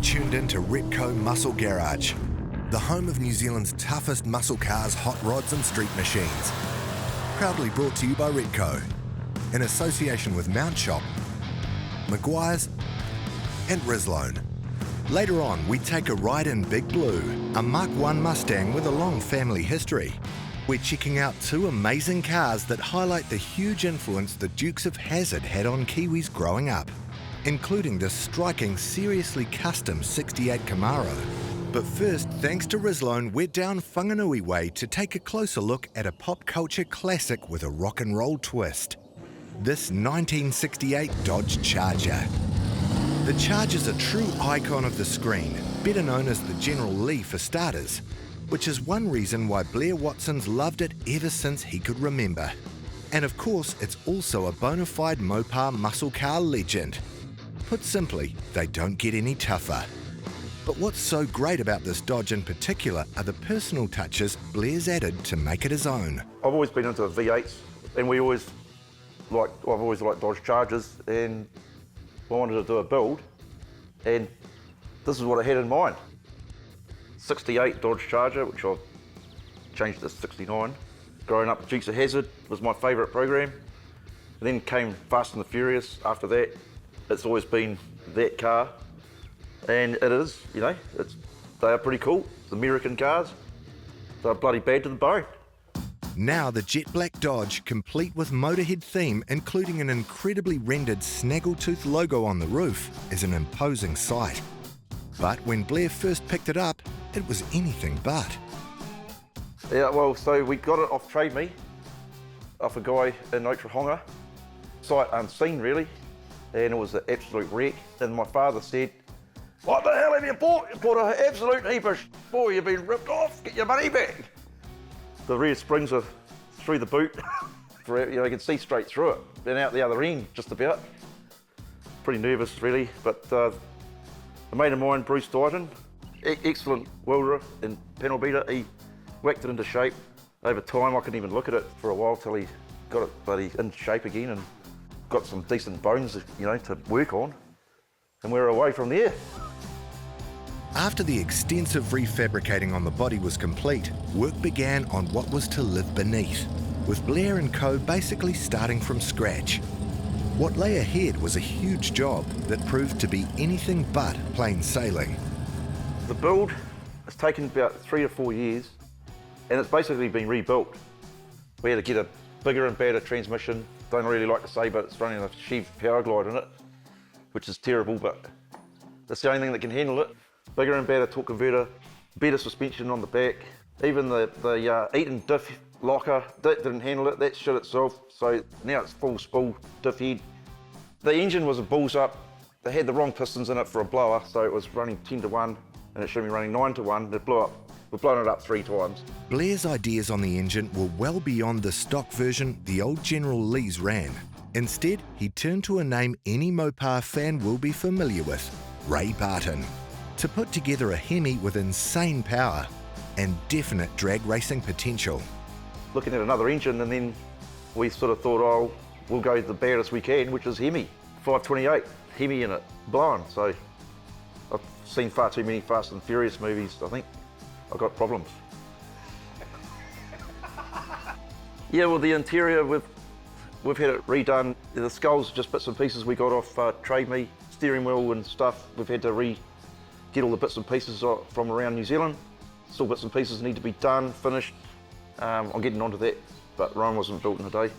tuned in to Repco Muscle Garage, the home of New Zealand's toughest muscle cars, hot rods and street machines. Proudly brought to you by Repco, in association with Mount Shop, Maguire's and Rizlone. Later on, we take a ride in Big Blue, a Mark I Mustang with a long family history. We're checking out two amazing cars that highlight the huge influence the Dukes of Hazzard had on Kiwis growing up, including the striking, seriously custom 68 Camaro. But first, thanks to Rizlone, we're down Whanganui Way to take a closer look at a pop culture classic with a rock and roll twist. This 1968 Dodge Charger. The Charger's a true icon of the screen, better known as the General Lee for starters, which is one reason why Blair Watson's loved it ever since he could remember. And of course, it's also a bona fide Mopar muscle car legend. Put simply, they don't get any tougher. But what's so great about this Dodge in particular are the personal touches Blair's added to make it his own. I've always been into V8s, and I've always liked Dodge Chargers, and I wanted to do a build, and this is what I had in mind. 68 Dodge Charger, which I've changed to 69. Growing up, Dukes of Hazzard was my favourite program. And then came Fast and the Furious after that. It's always been that car. And it is, they are pretty cool. It's American cars. They're bloody bad to the bone. Now the jet black Dodge, complete with Motorhead theme, including an incredibly rendered snaggletooth logo on the roof, is an imposing sight. But when Blair first picked it up, it was anything but. Yeah, well, so we got it off Trade Me, off a guy in Otrahonga. Sight unseen, really, and it was an absolute wreck. And my father said, "What the hell have you bought? You bought an absolute heap of boy, you've been ripped off, get your money back." The rear springs are through the boot, you can see straight through it, and out the other end, just about. Pretty nervous, really, but a mate of mine, Bruce Dighton, excellent welder and panel beater, he whacked it into shape. Over time, I couldn't even look at it for a while till he got it bloody in shape again and got some decent bones, to work on, and we're away from there. After the extensive refabricating on the body was complete, work began on what was to live beneath, with Blair and co basically starting from scratch. What lay ahead was a huge job that proved to be anything but plain sailing. The build has taken about 3 or 4 years, and it's basically been rebuilt. We had to get a bigger and better transmission. Don't really like to say, but it's running a Chev Power Glide in it, which is terrible, but that's the only thing that can handle it. Bigger and better torque converter, better suspension on the back. Even the Eaton diff locker, that didn't handle it, that shit itself. So now it's full spool diff head. The engine was a balls up. They had the wrong pistons in it for a blower, so it was running 10 to 1, and it should be running 9 to 1. It blew up. We've blown it up 3 times. Blair's ideas on the engine were well beyond the stock version the old General Lee's ran. Instead, he turned to a name any Mopar fan will be familiar with, Ray Barton, to put together a Hemi with insane power and definite drag racing potential. Looking at another engine, and then we sort of thought, we'll go the baddest we can, which is Hemi. 528, Hemi in it, blown. So I've seen far too many Fast and Furious movies, I think. I've got problems. Yeah, well, the interior, we've had it redone. The skulls are just bits and pieces we got off Trade Me, steering wheel and stuff. We've had to get all the bits and pieces from around New Zealand. Still bits and pieces need to be done, finished. I'm getting onto that, but Rome wasn't built in a day.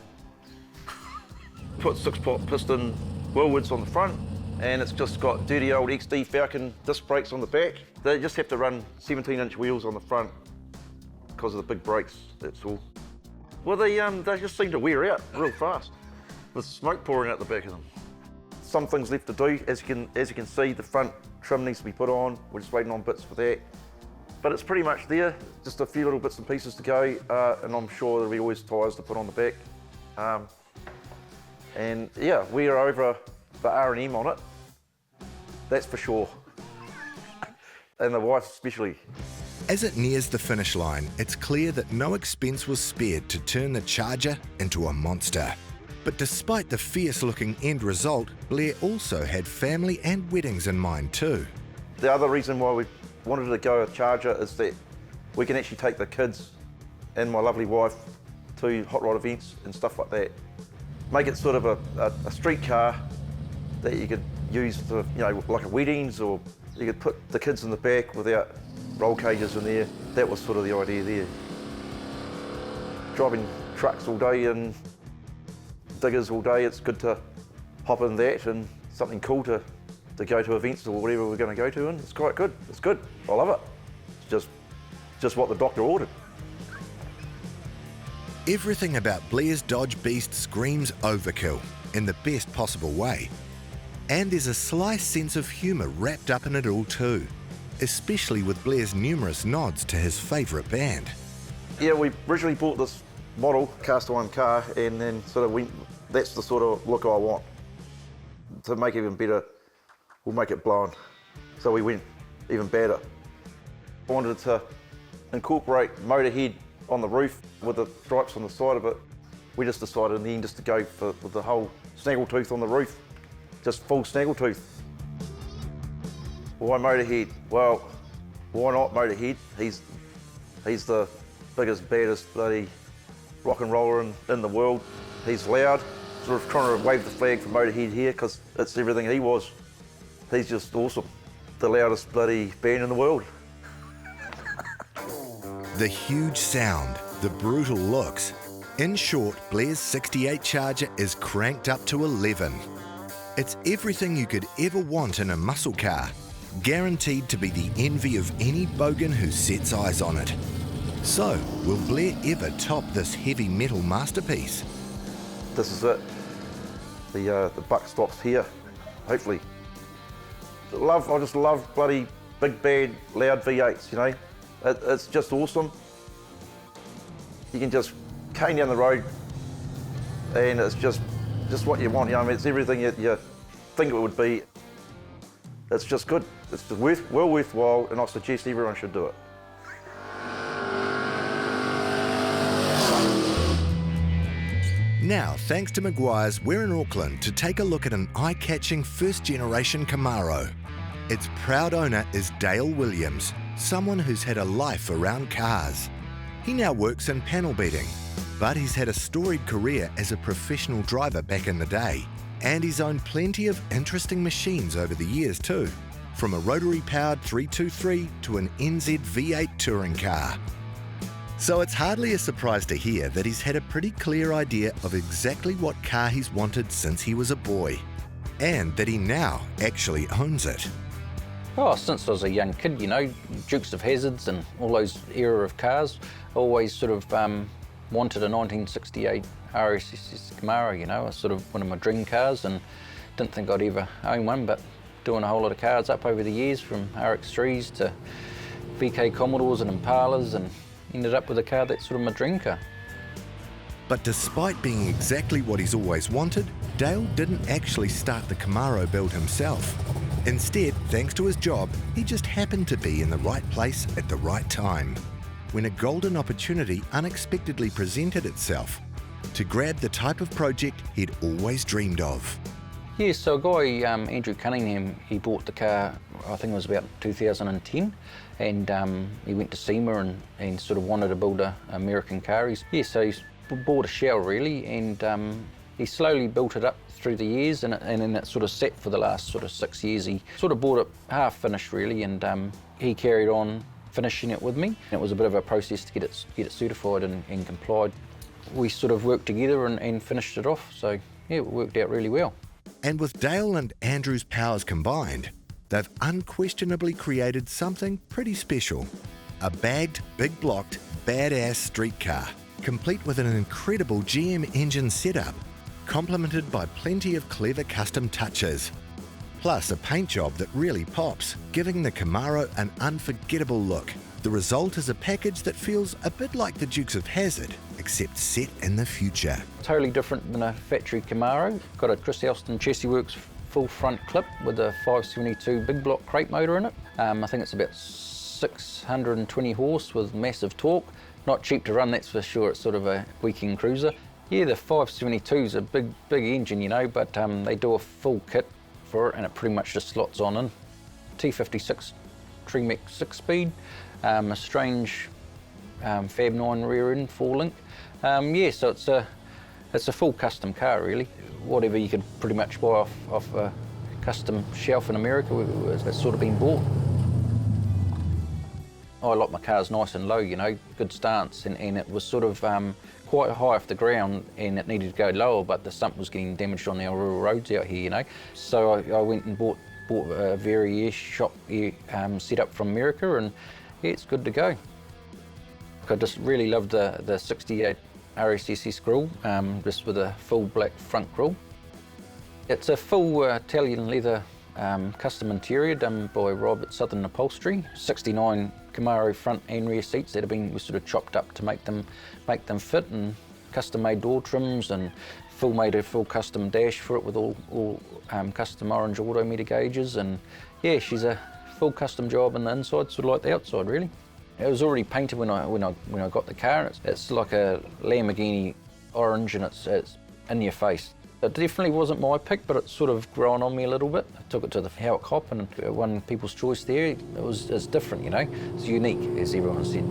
Put 6-pot piston wheelwoods on the front, and it's just got dirty old XD Falcon disc brakes on the back. They just have to run 17-inch wheels on the front because of the big brakes, that's all. Well, they just seem to wear out real fast with smoke pouring out the back of them. Some things left to do. As you can see, the front trim needs to be put on. We're just waiting on bits for that. But it's pretty much there. Just a few little bits and pieces to go, and I'm sure there'll be always tyres to put on the back. And yeah, we are over the R&M on it. That's for sure. And the wife especially. As it nears the finish line, it's clear that no expense was spared to turn the Charger into a monster. But despite the fierce-looking end result, Blair also had family and weddings in mind too. The other reason why we wanted to go a Charger is that we can actually take the kids and my lovely wife to hot rod events and stuff like that. Make it sort of a street car that you could use for, you know, like a weddings, or you could put the kids in the back without roll cages in there. That was sort of the idea there. Driving trucks all day and diggers all day, it's good to hop in that and something cool to go to events or whatever we're going to go to, and it's quite good. It's good. I love it. It's just what the doctor ordered. Everything about Blair's Dodge Beast screams overkill in the best possible way. And there's a sly sense of humour wrapped up in it all too, especially with Blair's numerous nods to his favourite band. Yeah, we originally bought this model cast iron car, and then sort of went, that's the sort of look I want. To make it even better, we'll make it blonde. So we went even better. I wanted to incorporate Motorhead on the roof with the stripes on the side of it. We just decided in the end just to go with the whole snaggletooth on the roof, just full snaggletooth. Why Motorhead? Well, why not Motorhead? He's the biggest, baddest bloody rock and roller in the world. He's loud. Sort of trying to wave the flag for Motorhead here because it's everything he was. He's just awesome. The loudest bloody band in the world. The huge sound, the brutal looks. In short, Blair's 68 Charger is cranked up to 11. It's everything you could ever want in a muscle car, guaranteed to be the envy of any bogan who sets eyes on it. So, will Blair ever top this heavy metal masterpiece? This is it. The buck stops here, hopefully. I just love bloody big bad loud V8s, you know. It's just awesome. You can just cane down the road and it's just what you want, you know. I mean, it's everything you think it would be. It's just good. It's well worthwhile, and I suggest everyone should do it. Now, thanks to Maguire's, we're in Auckland to take a look at an eye-catching first-generation Camaro. Its proud owner is Dale Williams, someone who's had a life around cars. He now works in panel beating, but he's had a storied career as a professional driver back in the day, and he's owned plenty of interesting machines over the years too, from a rotary-powered 323 to an NZ V8 touring car. So it's hardly a surprise to hear that he's had a pretty clear idea of exactly what car he's wanted since he was a boy, and that he now actually owns it. Oh, since I was a young kid, you know, Dukes of Hazzards and all those era of cars, I always sort of wanted a 1968 RSS Camaro, you know. It was sort of one of my dream cars, and didn't think I'd ever own one, but doing a whole lot of cars up over the years, from RX3s to VK Commodores and Impalas, and ended up with a car that's sort of my dream car. But despite being exactly what he's always wanted, Dale didn't actually start the Camaro build himself. Instead, thanks to his job, he just happened to be in the right place at the right time, when a golden opportunity unexpectedly presented itself to grab the type of project he'd always dreamed of. Yeah, so a guy, Andrew Cunningham, he bought the car, I think it was about 2010, and he went to SEMA and sort of wanted to build an American car. So he's bought a shell really, and he slowly built it up through the years, and then it sort of sat for the last sort of 6 years. He sort of bought it half finished really, and he carried on finishing it with me. And it was a bit of a process to get it certified and complied. We sort of worked together and finished it off, so yeah, it worked out really well. And with Dale and Andrew's powers combined, they've unquestionably created something pretty special. A bagged, big-blocked, badass street car, complete with an incredible GM engine setup, complemented by plenty of clever custom touches. Plus a paint job that really pops, giving the Camaro an unforgettable look. The result is a package that feels a bit like the Dukes of Hazzard, except set in the future. Totally different than a factory Camaro. Got a Chris Elston Chassis Works full front clip with a 572 big block crate motor in it. I think it's about 620 horse with massive torque. Not cheap to run, that's for sure. It's sort of a weekend cruiser. Yeah, the 572 is a big engine, you know, but they do a full kit for it, and it pretty much just slots on in. T56 Tremec 6-speed, a strange Fab 9 rear end 4-link. Yeah, so it's a full custom car really. Whatever you could pretty much buy off a custom shelf in America, it's sort of been bought. I like my cars nice and low, you know, good stance, and it was sort of quite high off the ground and it needed to go lower, but the sump was getting damaged on our rural roads out here, you know. So I went and bought a very shop set up from America, and yeah, it's good to go. I just really love the 68 RSSS grille, just with a full black front grille. It's a full Italian leather custom interior done by Rob at Southern Upholstery. 69 Camaro front and rear seats that have been sort of chopped up to make them fit, and custom made door trims, and made a full custom dash for it with all custom orange auto meter gauges. And yeah, she's a full custom job on the inside, sort of like the outside really. It was already painted when I got the car. It's like a Lamborghini orange, and it's in your face. It definitely wasn't my pick, but it's sort of grown on me a little bit. I took it to the Howick Hop and won People's Choice there. It's different, you know. It's unique, as everyone said.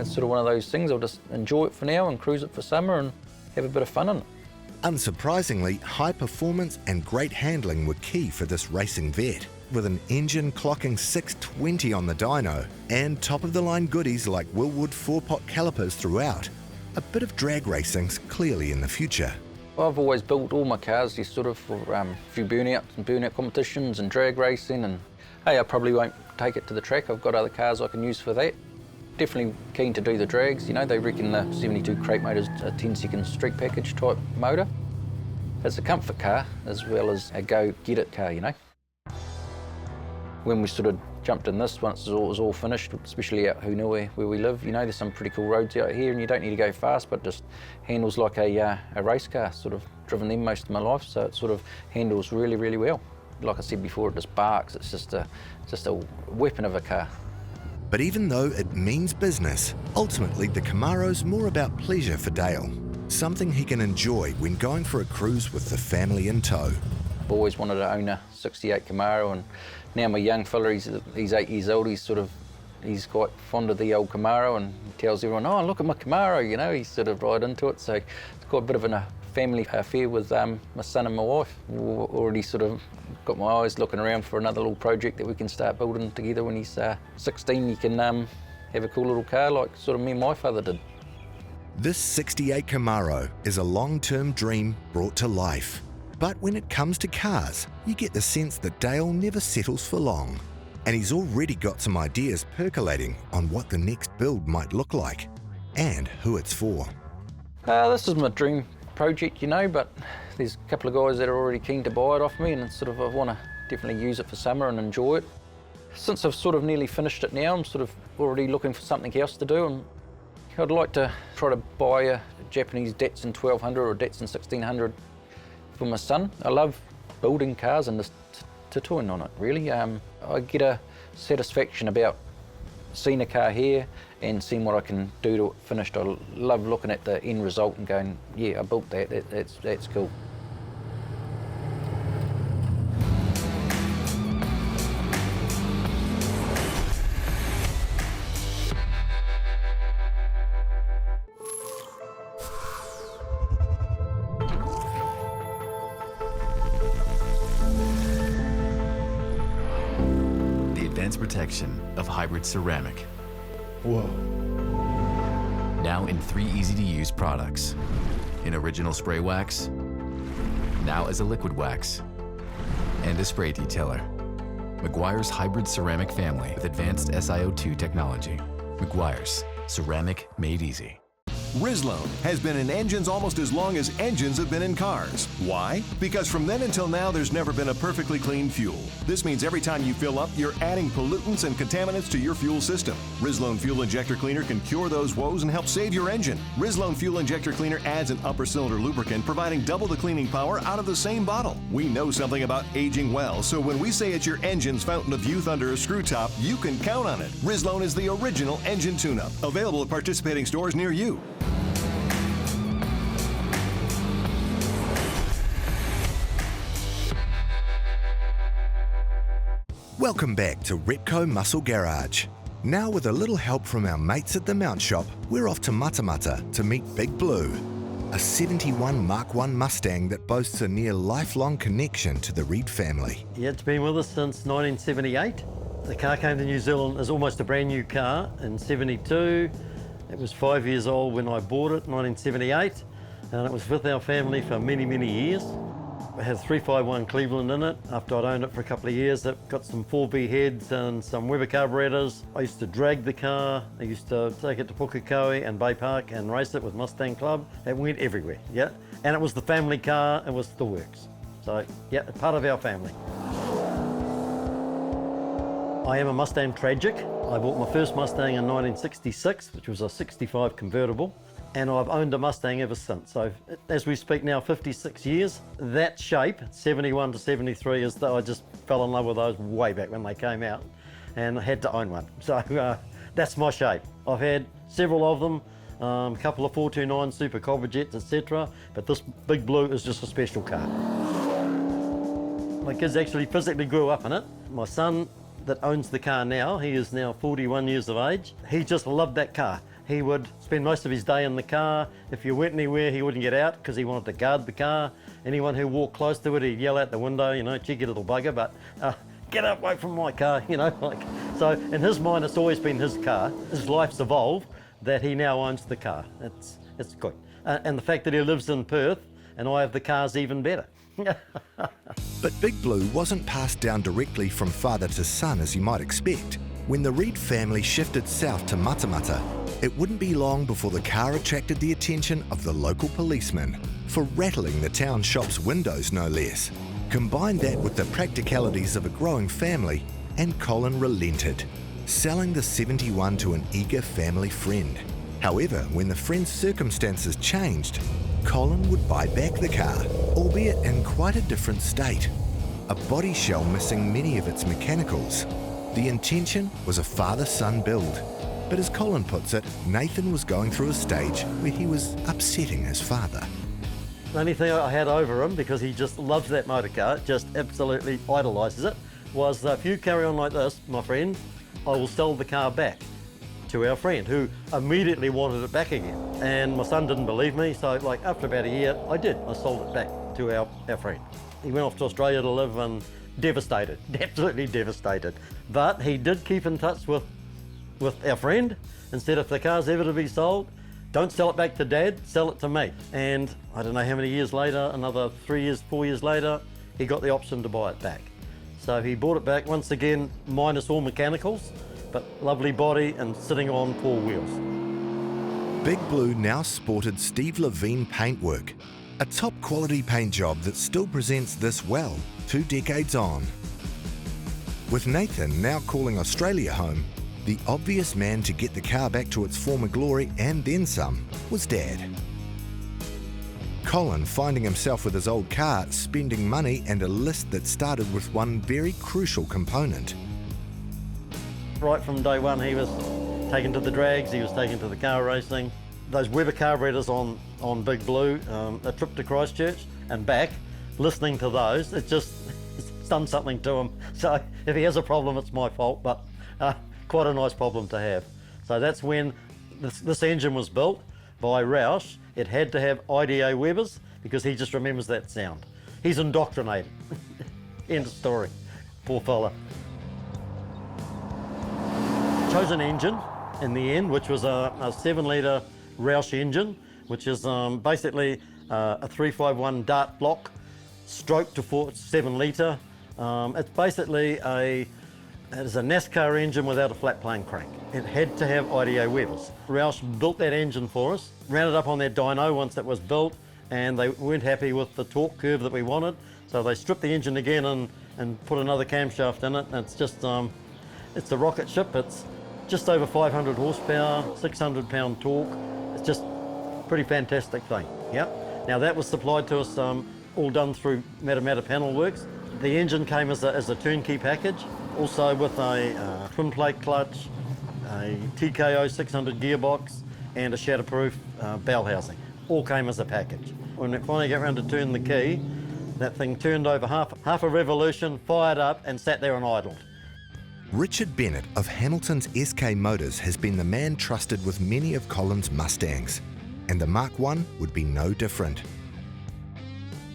It's sort of one of those things. I'll just enjoy it for now and cruise it for summer and have a bit of fun in it. Unsurprisingly, high performance and great handling were key for this racing vet, with an engine clocking 620 on the dyno and top-of-the-line goodies like Willwood 4-pot calipers throughout. A bit of drag racing's clearly in the future. I've always built all my cars just sort of for a few burnout competitions and drag racing, and hey, I probably won't take it to the track. I've got other cars I can use for that. Definitely keen to do the drags, you know. They reckon the 72 crate motor's a 10-second street package type motor. It's a comfort car as well as a go-get-it car, you know. When we sort of jumped in this, once it was all finished, especially out Hunua where we live, you know, there's some pretty cool roads out here, and you don't need to go fast, but just handles like a race car. Sort of driven them most of my life, so it sort of handles really, really well. Like I said before, it just barks. It's just a weapon of a car. But even though it means business, ultimately the Camaro's more about pleasure for Dale. Something he can enjoy when going for a cruise with the family in tow. I've always wanted to own a 68 Camaro, and now my young fella, he's 8 years old, he's quite fond of the old Camaro, and he tells everyone, oh, look at my Camaro, you know, he's sort of right into it. So it's got a bit of a family affair with my son and my wife. We've already sort of got my eyes looking around for another little project that we can start building together when he's 16. He can have a cool little car like sort of me and my father did. This 68 Camaro is a long-term dream brought to life. But when it comes to cars, you get the sense that Dale never settles for long. And he's already got some ideas percolating on what the next build might look like and who it's for. This is my dream project, you know, but there's a couple of guys that are already keen to buy it off me, and it's sort of, I want to definitely use it for summer and enjoy it. Since I've sort of nearly finished it now, I'm sort of already looking for something else to do, and I'd like to try to buy a Japanese Datsun 1200 or Datsun 1600 for my son. I love building cars and just tattooing on it, really. I get a satisfaction about seeing a car here and seeing what I can do to it finished. I love looking at the end result and going, yeah, I built that, that's cool. Protection of hybrid ceramic. Whoa. Now in 3 easy-to-use products. In original spray wax, now as a liquid wax, and a spray detailer. Meguiar's hybrid ceramic family with advanced SiO2 technology. Meguiar's, ceramic made easy. Rizlone has been in engines almost as long as engines have been in cars. Why? Because from then until now, there's never been a perfectly clean fuel. This means every time you fill up, you're adding pollutants and contaminants to your fuel system. Rizlone Fuel Injector Cleaner can cure those woes and help save your engine. Rizlone Fuel Injector Cleaner adds an upper cylinder lubricant, providing double the cleaning power out of the same bottle. We know something about aging well, so when we say it's your engine's fountain of youth under a screw top, you can count on it. Rizlone is the original engine tune-up. Available at participating stores near you. Welcome back to Repco Muscle Garage. Now with a little help from our mates at the Mount Shop, we're off to Matamata to meet Big Blue, a 71 Mark I Mustang that boasts a near lifelong connection to the Reid family. Yeah, it's been with us since 1978. The car came to New Zealand as almost a brand new car in 72. It was 5 years old when I bought it, 1978, and it was with our family for many, many years. It had 351 Cleveland in it. After I'd owned it for a couple of years, it got some 4B heads and some Weber carburetors. I used to drag the car. I used to take it to Pukekohe and Bay Park and race it with Mustang Club. It went everywhere, yeah. And it was the family car, it was the works. So, yeah, part of our family. I am a Mustang tragic. I bought my first Mustang in 1966, which was a 65 convertible, and I've owned a Mustang ever since. So as we speak now, 56 years. That shape, 71 to 73, is that I just fell in love with those way back when they came out, and I had to own one. So that's my shape. I've had several of them, a couple of 429 Super Cobra Jets, etc. But this Big Blue is just a special car. My kids actually physically grew up in it. My son that owns the car now, he is now 41 years of age. He just loved that car. He would spend most of his day in the car. If you went anywhere, he wouldn't get out because he wanted to guard the car. Anyone who walked close to it, he'd yell out the window, you know, cheeky little bugger, but get away from my car, you know. So in his mind, it's always been his car. His life's evolved that he now owns the car. It's good. And the fact that he lives in Perth and I have the car's even better. But Big Blue wasn't passed down directly from father to son as you might expect. When the Reid family shifted south to Matamata, it wouldn't be long before the car attracted the attention of the local policeman for rattling the town shop's windows, no less. Combine that with the practicalities of a growing family, and Colin relented, selling the 71 to an eager family friend. However, when the friend's circumstances changed, Colin would buy back the car, albeit in quite a different state. A body shell missing many of its mechanicals. The intention was a father-son build, but as Colin puts it, Nathan was going through a stage where he was upsetting his father. The only thing I had over him, because he just loves that motor car, just absolutely idolises it, was that if you carry on like this, my friend, I will sell the car back to our friend, who immediately wanted it back again. And my son didn't believe me, so like after about a year, I did. I sold it back to our friend. He went off to Australia to live and devastated, absolutely devastated. But he did keep in touch with our friend and said, if the car's ever to be sold, don't sell it back to Dad, sell it to me. And I don't know how many years later, another 3 years, 4 years later, he got the option to buy it back. So he bought it back, once again, minus all mechanicals, but lovely body and sitting on 4 wheels. Big Blue now sported Steve Levine paintwork, a top quality paint job that still presents this well 2 decades on. With Nathan now calling Australia home, the obvious man to get the car back to its former glory and then some was Dad. Colin, finding himself with his old car, spending money and a list that started with one very crucial component. Right from day one, he was taken to the drags, he was taken to the car racing. Those Weber carburetors on Big Blue, a trip to Christchurch and back, listening to those, it's done something to him. So if he has a problem, it's my fault, but quite a nice problem to have. So that's when this engine was built by Roush. It had to have IDA Webers because he just remembers that sound. He's indoctrinated. End of story. Poor fella. Chose an engine in the end, which was a 7-litre Roush engine, which is basically a 351 Dart block, stroke to 7 litre. It's basically a NASCAR engine without a flat plane crank. It had to have IDA Webers. Roush built that engine for us, ran it up on their dyno once it was built, and they weren't happy with the torque curve that we wanted, so they stripped the engine again and put another camshaft in it. And it's just, it's a rocket ship. It's just over 500 horsepower, 600 pound torque. It's just a pretty fantastic thing, yeah. Now that was supplied to us all done through Matamata Panel Works. The engine came as a turnkey package, also with a twin plate clutch, a TKO 600 gearbox, and a shatterproof bell housing. All came as a package. When it finally got around to turn the key, that thing turned over half a revolution, fired up, and sat there and idled. Richard Bennett of Hamilton's SK Motors has been the man trusted with many of Colin's Mustangs, and the Mark I would be no different.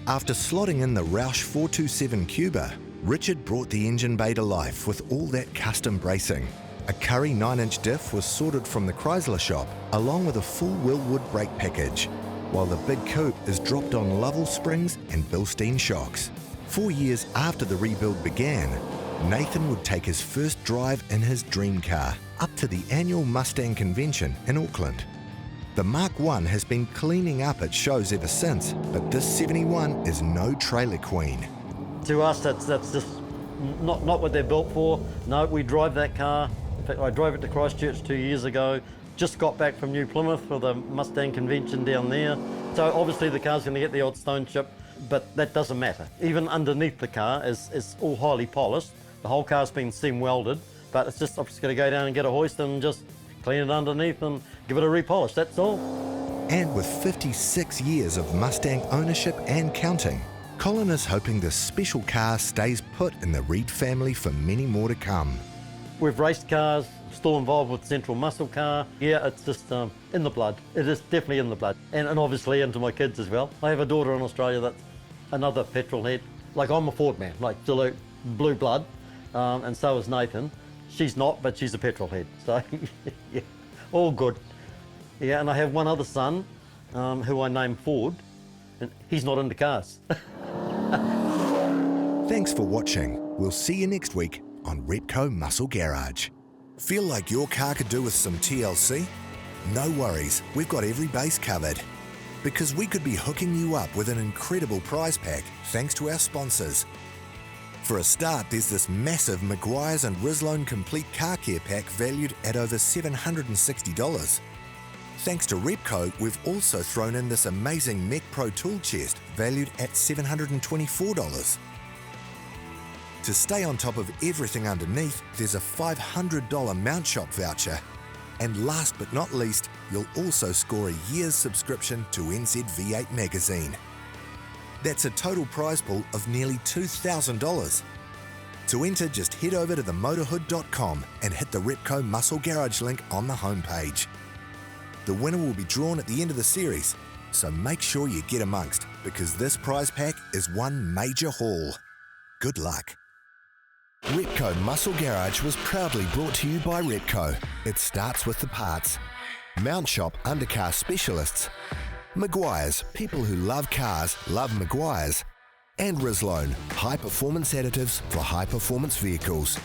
After slotting in the Roush 427 Cuba, Richard brought the engine bay to life with all that custom bracing. A Curry 9-inch diff was sorted from the Chrysler shop, along with a full Willwood brake package, while the big coupe is dropped on Lovell springs and Bilstein shocks. 4 years after the rebuild began, Nathan would take his first drive in his dream car up to the annual Mustang convention in Auckland. The Mark I has been cleaning up at shows ever since, but this 71 is no trailer queen. To us, that's just not what they're built for. No, we drive that car. In fact, I drove it to Christchurch 2 years ago. Just got back from New Plymouth for the Mustang convention down there. So obviously the car's going to get the odd stone chip, but that doesn't matter. Even underneath the car is all highly polished. The whole car's been seam welded, but it's just, I'm just going to go down and get a hoist and just clean it underneath and give it a repolish, that's all. And with 56 years of Mustang ownership and counting, Colin is hoping this special car stays put in the Reed family for many more to come. We've raced cars, still involved with Central Muscle Car. Yeah, it's just in the blood. It is definitely in the blood. And obviously into my kids as well. I have a daughter in Australia that's another petrol head. Like, I'm a Ford man, like absolute blue blood. And so is Nathan. She's not, but she's a petrol head. So, yeah, all good. Yeah, and I have one other son who I named Ford, and he's not into cars. Thanks for watching. We'll see you next week on Repco Muscle Garage. Feel like your car could do with some TLC? No worries, we've got every base covered. Because we could be hooking you up with an incredible prize pack thanks to our sponsors. For a start, there's this massive Maguire's and Rislone Complete Car Care Pack valued at over $760. Thanks to Repco, we've also thrown in this amazing Mech Pro tool chest valued at $724. To stay on top of everything underneath, there's a $500 Mount Shop voucher. And last but not least, you'll also score a year's subscription to NZ V8 magazine. That's a total prize pool of nearly $2,000. To enter, just head over to themotorhood.com and hit the Repco Muscle Garage link on the homepage. The winner will be drawn at the end of the series, so make sure you get amongst, because this prize pack is one major haul. Good luck. Repco Muscle Garage was proudly brought to you by Repco. It starts with the parts. Mount Shop Undercar Specialists. Maguire's, people who love cars love Maguire's. And Rislone, high performance additives for high performance vehicles.